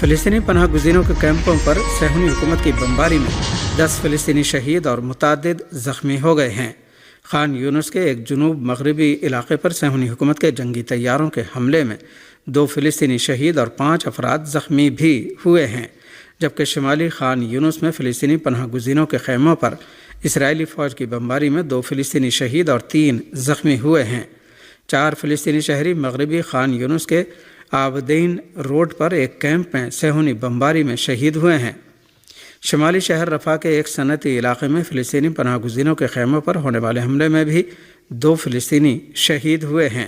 فلسطینی پناہ گزینوں کے کیمپوں پر صہیونی حکومت کی بمباری میں 10 فلسطینی شہید اور متعدد زخمی ہو گئے ہیں۔ خان یونس کے ایک جنوب مغربی علاقے پر صہیونی حکومت کے جنگی طیاروں کے حملے میں 2 فلسطینی شہید اور 5 افراد زخمی بھی ہوئے ہیں، جبکہ شمالی خان یونس میں فلسطینی پناہ گزینوں کے خیموں پر اسرائیلی فوج کی بمباری میں 2 فلسطینی شہید اور 3 زخمی ہوئے ہیں۔ 4 فلسطینی شہری مغربی خان یونس کے عابدین روڈ پر ایک کیمپ میں صہیونی بمباری میں شہید ہوئے ہیں۔ شمالی شہر رفح کے ایک صنعتی علاقے میں فلسطینی پناہ گزینوں کے خیموں پر ہونے والے حملے میں بھی 2 فلسطینی شہید ہوئے ہیں۔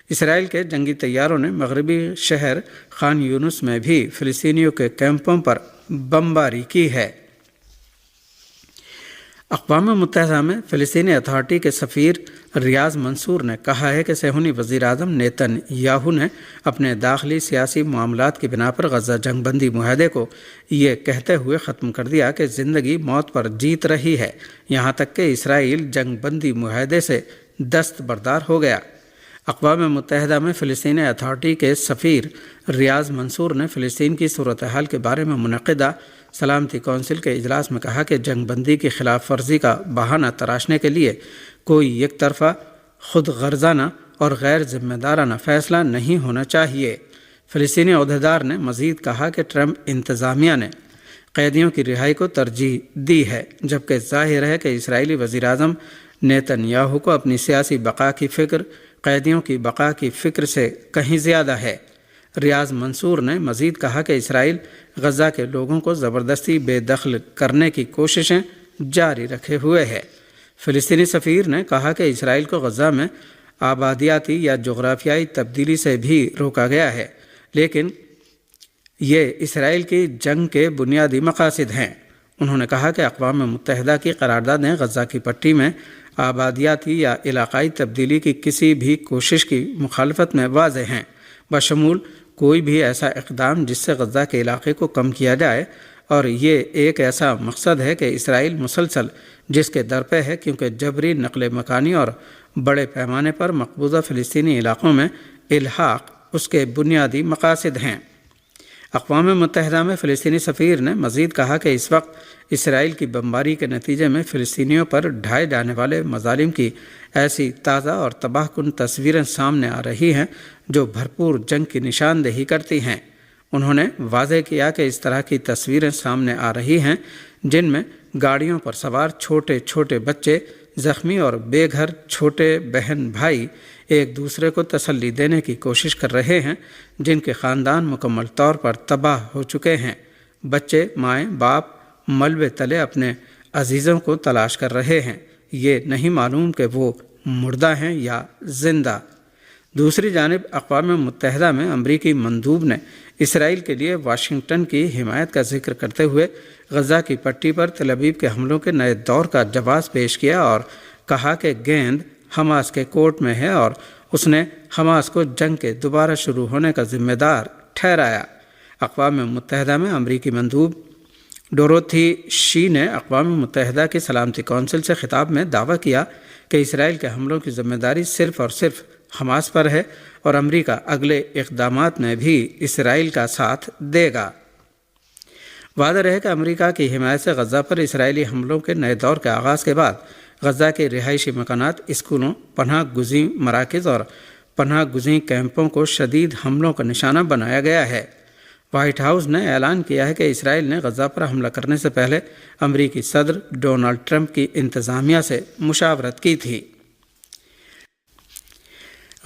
اسرائیل کے جنگی طیاروں نے مغربی شہر خان یونس میں بھی فلسطینیوں کے کیمپوں پر بمباری کی ہے۔ اقوام متحدہ میں فلسطینی اتھارٹی کے سفیر ریاض منصور نے کہا ہے کہ صہیونی وزیر اعظم نیتن یاہو نے اپنے داخلی سیاسی معاملات کی بنا پر غزہ جنگ بندی معاہدے کو یہ کہتے ہوئے ختم کر دیا کہ زندگی موت پر جیت رہی ہے، یہاں تک کہ اسرائیل جنگ بندی معاہدے سے دستبردار ہو گیا۔ اقوام متحدہ میں فلسطینی اتھارٹی کے سفیر ریاض منصور نے فلسطین کی صورتحال کے بارے میں منعقدہ سلامتی کونسل کے اجلاس میں کہا کہ جنگ بندی کی خلاف ورزی کا بہانہ تراشنے کے لیے کوئی یک طرفہ، خود غرضانہ اور غیر ذمہ دارانہ فیصلہ نہیں ہونا چاہیے۔ فلسطینی عہدیدار نے مزید کہا کہ ٹرمپ انتظامیہ نے قیدیوں کی رہائی کو ترجیح دی ہے، جبکہ ظاہر ہے کہ اسرائیلی وزیر اعظم نیتن یاہو کو اپنی سیاسی بقا کی فکر قیدیوں کی بقا کی فکر سے کہیں زیادہ ہے۔ ریاض منصور نے مزید کہا کہ اسرائیل غزہ کے لوگوں کو زبردستی بے دخل کرنے کی کوششیں جاری رکھے ہوئے ہے۔ فلسطینی سفیر نے کہا کہ اسرائیل کو غزہ میں آبادیاتی یا جغرافیائی تبدیلی سے بھی روکا گیا ہے، لیکن یہ اسرائیل کی جنگ کے بنیادی مقاصد ہیں۔ انہوں نے کہا کہ اقوام متحدہ کی قراردادیں غزہ کی پٹی میں آبادیاتی یا علاقائی تبدیلی کی کسی بھی کوشش کی مخالفت میں واضح ہیں، بشمول کوئی بھی ایسا اقدام جس سے غزہ کے علاقے کو کم کیا جائے، اور یہ ایک ایسا مقصد ہے کہ اسرائیل مسلسل جس کے در پہ ہے، کیونکہ جبری نقل مکانی اور بڑے پیمانے پر مقبوضہ فلسطینی علاقوں میں الحاق اس کے بنیادی مقاصد ہیں۔ اقوام متحدہ میں فلسطینی سفیر نے مزید کہا کہ اس وقت اسرائیل کی بمباری کے نتیجے میں فلسطینیوں پر ڈھائے جانے والے مظالم کی ایسی تازہ اور تباہ کن تصویریں سامنے آ رہی ہیں جو بھرپور جنگ کی نشاندہی کرتی ہیں۔ انہوں نے واضح کیا کہ اس طرح کی تصویریں سامنے آ رہی ہیں جن میں گاڑیوں پر سوار چھوٹے چھوٹے بچے زخمی اور بے گھر چھوٹے بہن بھائی ایک دوسرے کو تسلی دینے کی کوشش کر رہے ہیں جن کے خاندان مکمل طور پر تباہ ہو چکے ہیں۔ بچے، مائیں، باپ ملبے تلے اپنے عزیزوں کو تلاش کر رہے ہیں، یہ نہیں معلوم کہ وہ مردہ ہیں یا زندہ۔ دوسری جانب اقوام متحدہ میں امریکی مندوب نے اسرائیل کے لیے واشنگٹن کی حمایت کا ذکر کرتے ہوئے غزہ کی پٹی پر تل ابیب کے حملوں کے نئے دور کا جواز پیش کیا اور کہا کہ گیند حماس کے کورٹ میں ہے اور اس نے حماس کو جنگ کے دوبارہ شروع ہونے کا ذمہ دار ٹھہرایا۔ اقوام متحدہ میں امریکی مندوب ڈوروتھی شی نے اقوام متحدہ کی سلامتی کونسل سے خطاب میں دعویٰ کیا کہ اسرائیل کے حملوں کی ذمہ داری صرف اور صرف حماس پر ہے اور امریکہ اگلے اقدامات میں بھی اسرائیل کا ساتھ دے گا۔ واضح رہے کہ امریکہ کی حمایت سے غزہ پر اسرائیلی حملوں کے نئے دور کے آغاز کے بعد غزہ کے رہائشی مکانات، اسکولوں، پناہ گزین مراکز اور پناہ گزین کیمپوں کو شدید حملوں کا نشانہ بنایا گیا ہے۔ وائٹ ہاؤس نے اعلان کیا ہے کہ اسرائیل نے غزہ پر حملہ کرنے سے پہلے امریکی صدر ڈونلڈ ٹرمپ کی انتظامیہ سے مشاورت کی تھی۔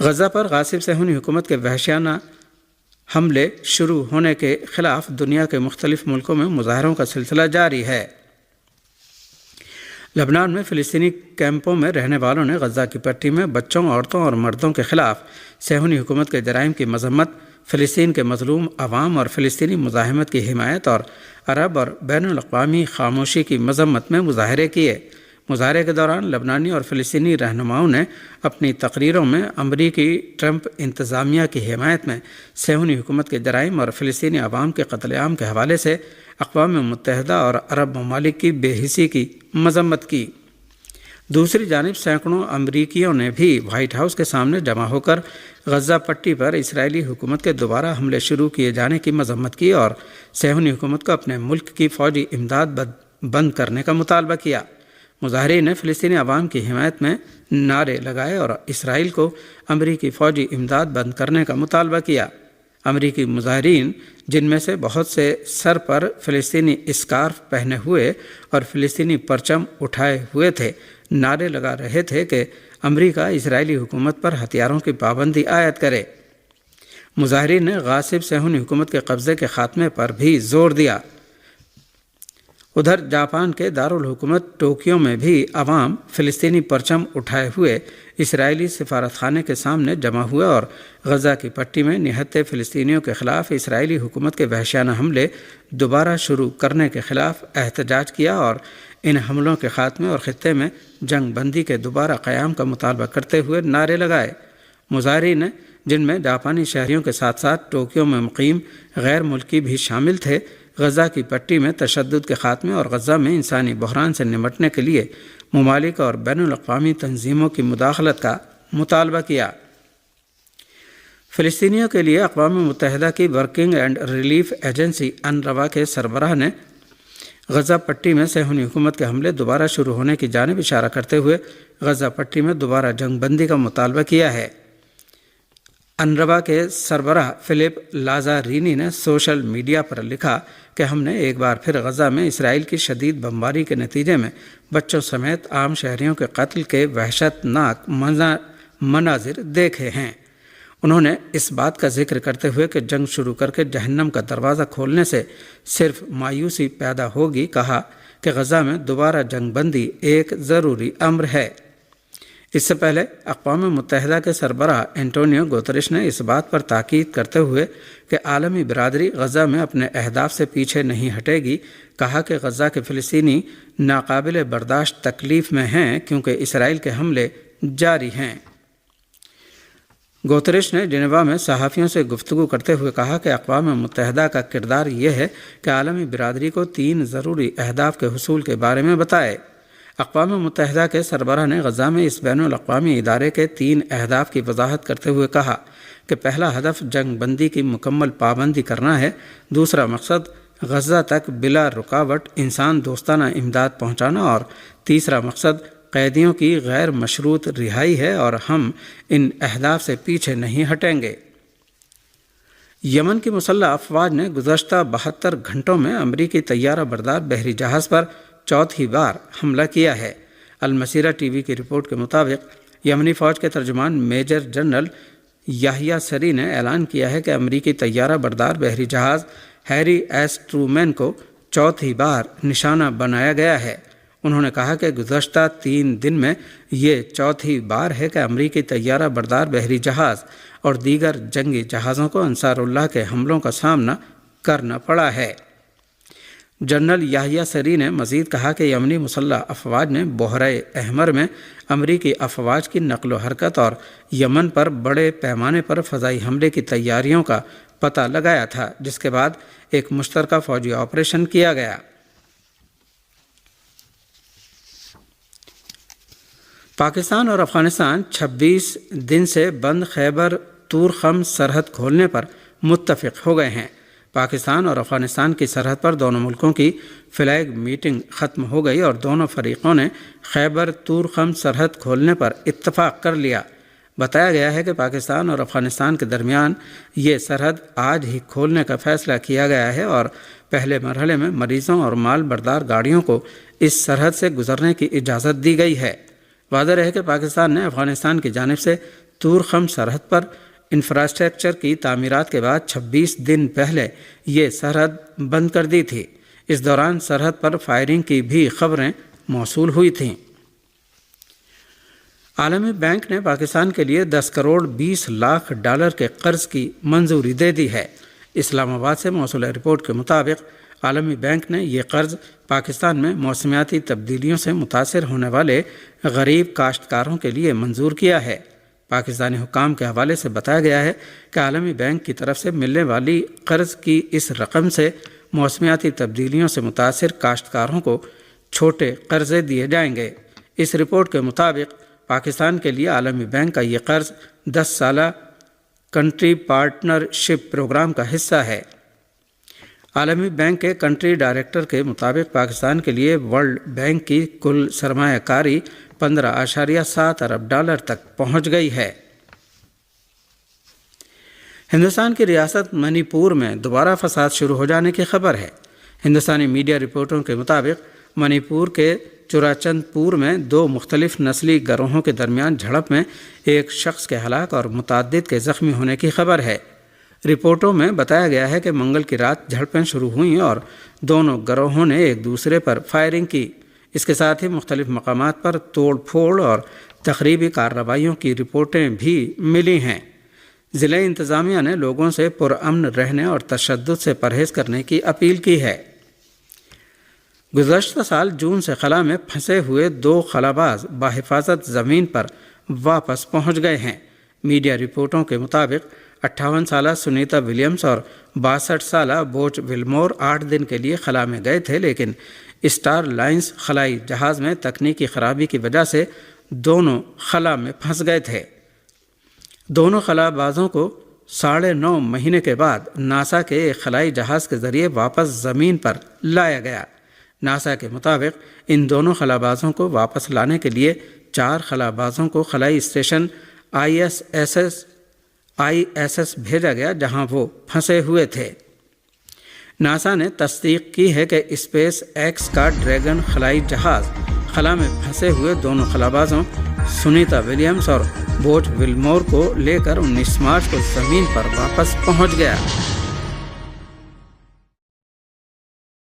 غزہ پر غاصب صہیونی حکومت کے وحشیانہ حملے شروع ہونے کے خلاف دنیا کے مختلف ملکوں میں مظاہروں کا سلسلہ جاری ہے۔ لبنان میں فلسطینی کیمپوں میں رہنے والوں نے غزہ کی پٹی میں بچوں، عورتوں اور مردوں کے خلاف صہیونی حکومت کے جرائم کی مذمت، فلسطین کے مظلوم عوام اور فلسطینی مزاحمت کی حمایت اور عرب اور بین الاقوامی خاموشی کی مذمت میں مظاہرے کیے۔ مظاہرے کے دوران لبنانی اور فلسطینی رہنماؤں نے اپنی تقریروں میں امریکی ٹرمپ انتظامیہ کی حمایت میں صہیونی حکومت کے جرائم اور فلسطینی عوام کے قتل عام کے حوالے سے اقوام متحدہ اور عرب ممالک کی بے حسی کی مذمت کی۔ دوسری جانب سینکڑوں امریکیوں نے بھی وائٹ ہاؤس کے سامنے جمع ہو کر غزہ پٹی پر اسرائیلی حکومت کے دوبارہ حملے شروع کیے جانے کی مذمت کی اور صہیونی حکومت کو اپنے ملک کی فوجی امداد بند کرنے کا مطالبہ کیا۔ مظاہرین نے فلسطینی عوام کی حمایت میں نعرے لگائے اور اسرائیل کو امریکی فوجی امداد بند کرنے کا مطالبہ کیا۔ امریکی مظاہرین، جن میں سے بہت سے سر پر فلسطینی اسکارف پہنے ہوئے اور فلسطینی پرچم اٹھائے ہوئے تھے، نعرے لگا رہے تھے کہ امریکہ اسرائیلی حکومت پر ہتھیاروں کی پابندی عائد کرے۔ مظاہرین نے غاصب صہیونی حکومت کے قبضے کے خاتمے پر بھی زور دیا۔ ادھر جاپان کے دارالحکومت ٹوکیو میں بھی عوام فلسطینی پرچم اٹھائے ہوئے اسرائیلی سفارت خانے کے سامنے جمع ہوئے اور غزہ کی پٹی میں نہتے فلسطینیوں کے خلاف اسرائیلی حکومت کے وحشیانہ حملے دوبارہ شروع کرنے کے خلاف احتجاج کیا اور ان حملوں کے خاتمے اور خطے میں جنگ بندی کے دوبارہ قیام کا مطالبہ کرتے ہوئے نعرے لگائے۔ مظاہرین، جن میں جاپانی شہریوں کے ساتھ ساتھ ٹوکیو میں مقیم غیر ملکی بھی شامل تھے، غزہ کی پٹی میں تشدد کے خاتمے اور غزہ میں انسانی بحران سے نمٹنے کے لیے ممالک اور بین الاقوامی تنظیموں کی مداخلت کا مطالبہ کیا۔ فلسطینیوں کے لیے اقوام متحدہ کی ورکنگ اینڈ ریلیف ایجنسی انروا کے سربراہ نے غزہ پٹی میں صہیونی حکومت کے حملے دوبارہ شروع ہونے کی جانب اشارہ کرتے ہوئے غزہ پٹی میں دوبارہ جنگ بندی کا مطالبہ کیا ہے۔ انروا کے سربراہ فلپ لازارینی نے سوشل میڈیا پر لکھا کہ ہم نے ایک بار پھر غزہ میں اسرائیل کی شدید بمباری کے نتیجے میں بچوں سمیت عام شہریوں کے قتل کے وحشت ناک مناظر دیکھے ہیں۔ انہوں نے اس بات کا ذکر کرتے ہوئے کہ جنگ شروع کر کے جہنم کا دروازہ کھولنے سے صرف مایوسی پیدا ہوگی، کہا کہ غزہ میں دوبارہ جنگ بندی ایک ضروری امر ہے۔ اس سے پہلے اقوام متحدہ کے سربراہ انٹونیو گوتریش نے اس بات پر تاکید کرتے ہوئے کہ عالمی برادری غزہ میں اپنے اہداف سے پیچھے نہیں ہٹے گی، کہا کہ غزہ کے فلسطینی ناقابل برداشت تکلیف میں ہیں کیونکہ اسرائیل کے حملے جاری ہیں۔ گوتریش نے جنیوا میں صحافیوں سے گفتگو کرتے ہوئے کہا کہ اقوام متحدہ کا کردار یہ ہے کہ عالمی برادری کو 3 ضروری اہداف کے حصول کے بارے میں بتائے۔ اقوام متحدہ کے سربراہ نے غزہ میں اس بین الاقوامی ادارے کے 3 اہداف کی وضاحت کرتے ہوئے کہا کہ پہلا ہدف جنگ بندی کی مکمل پابندی کرنا ہے، دوسرا مقصد غزہ تک بلا رکاوٹ انسان دوستانہ امداد پہنچانا اور تیسرا مقصد قیدیوں کی غیر مشروط رہائی ہے اور ہم ان اہداف سے پیچھے نہیں ہٹیں گے۔ یمن کی مسلح افواج نے گزشتہ 72 گھنٹوں میں امریکی طیارہ بردار بحری جہاز پر چوتھی بار حملہ کیا ہے۔ المسیرہ ٹی وی کی رپورٹ کے مطابق یمنی فوج کے ترجمان میجر جنرل یحییٰ سری نے اعلان کیا ہے کہ امریکی طیارہ بردار بحری جہاز ہیری ایس ٹرومین کو چوتھی بار نشانہ بنایا گیا ہے۔ انہوں نے کہا کہ گزشتہ 3 دن میں یہ چوتھی بار ہے کہ امریکی طیارہ بردار بحری جہاز اور دیگر جنگی جہازوں کو انصار اللہ کے حملوں کا سامنا کرنا پڑا ہے۔ جنرل یحییٰ سری نے مزید کہا کہ یمنی مسلح افواج نے بحیرہ احمر میں امریکی افواج کی نقل و حرکت اور یمن پر بڑے پیمانے پر فضائی حملے کی تیاریوں کا پتہ لگایا تھا، جس کے بعد ایک مشترکہ فوجی آپریشن کیا گیا۔ پاکستان اور افغانستان 26 دن سے بند خیبر تورخم سرحد کھولنے پر متفق ہو گئے ہیں۔ پاکستان اور افغانستان کی سرحد پر دونوں ملکوں کی فلیگ میٹنگ ختم ہو گئی اور دونوں فریقوں نے خیبر تورخم سرحد کھولنے پر اتفاق کر لیا۔ بتایا گیا ہے کہ پاکستان اور افغانستان کے درمیان یہ سرحد آج ہی کھولنے کا فیصلہ کیا گیا ہے اور پہلے مرحلے میں مریضوں اور مال بردار گاڑیوں کو اس سرحد سے گزرنے کی اجازت دی گئی ہے۔ واضح ہے کہ پاکستان نے افغانستان کی جانب سے تورخم سرحد پر انفراسٹرکچر کی تعمیرات کے بعد 26 دن پہلے یہ سرحد بند کر دی تھی۔ اس دوران سرحد پر فائرنگ کی بھی خبریں موصول ہوئی تھیں۔ عالمی بینک نے پاکستان کے لیے 10 کروڑ 20 لاکھ ڈالر کے قرض کی منظوری دے دی ہے۔ اسلام آباد سے موصول رپورٹ کے مطابق عالمی بینک نے یہ قرض پاکستان میں موسمیاتی تبدیلیوں سے متاثر ہونے والے غریب کاشتکاروں کے لیے منظور کیا ہے۔ پاکستانی حکام کے حوالے سے بتایا گیا ہے کہ عالمی بینک کی طرف سے ملنے والی قرض کی اس رقم سے موسمیاتی تبدیلیوں سے متاثر کاشتکاروں کو چھوٹے قرضے دیے جائیں گے۔ اس رپورٹ کے مطابق پاکستان کے لیے عالمی بینک کا یہ قرض 10 سالہ کنٹری پارٹنرشپ پروگرام کا حصہ ہے۔ عالمی بینک کے کنٹری ڈائریکٹر کے مطابق پاکستان کے لیے ورلڈ بینک کی کل سرمایہ کاری 15.7 ارب ڈالر تک پہنچ گئی ہے۔ ہندوستان کی ریاست منی پور میں دوبارہ فساد شروع ہو جانے کی خبر ہے۔ ہندوستانی میڈیا رپورٹوں کے مطابق منی پور کے چوراچند پور میں 2 مختلف نسلی گروہوں کے درمیان جھڑپ میں ایک شخص کے ہلاک اور متعدد کے زخمی ہونے کی خبر ہے۔ رپورٹوں میں بتایا گیا ہے کہ منگل کی رات جھڑپیں شروع ہوئیں اور دونوں گروہوں نے ایک دوسرے پر فائرنگ کی۔ اس کے ساتھ ہی مختلف مقامات پر توڑ پھوڑ اور تخریبی کارروائیوں کی رپورٹیں بھی ملی ہیں۔ ضلع انتظامیہ نے لوگوں سے پرامن رہنے اور تشدد سے پرہیز کرنے کی اپیل کی ہے۔ گزشتہ سال جون سے خلا میں پھنسے ہوئے 2 خلاباز بحفاظت زمین پر واپس پہنچ گئے ہیں۔ میڈیا رپورٹوں کے مطابق 58 سالہ سنیتا ولیمز اور 62 سالہ بوچ ولمور 8 دن کے لیے خلا میں گئے تھے، لیکن اسٹار لائنز خلائی جہاز میں تکنیکی خرابی کی وجہ سے دونوں خلا میں پھنس گئے تھے۔ دونوں خلابازوں کو 9.5 مہینے کے بعد ناسا کے ایک خلائی جہاز کے ذریعے واپس زمین پر لایا گیا۔ ناسا کے مطابق ان دونوں خلابازوں کو واپس لانے کے لیے 4 خلابازوں کو خلائی اسٹیشن ISS بھیجا گیا جہاں وہ پھنسے ہوئے تھے۔ ناسا نے تصدیق کی ہے کہ اسپیس ایکس کا ڈریگن خلائی جہاز خلا میں پھنسے ہوئے دونوں خلابازوں سنیتا ولیمز اور بوچ ولمور کو لے کر 19 مارچ کو زمین پر واپس پہنچ گیا۔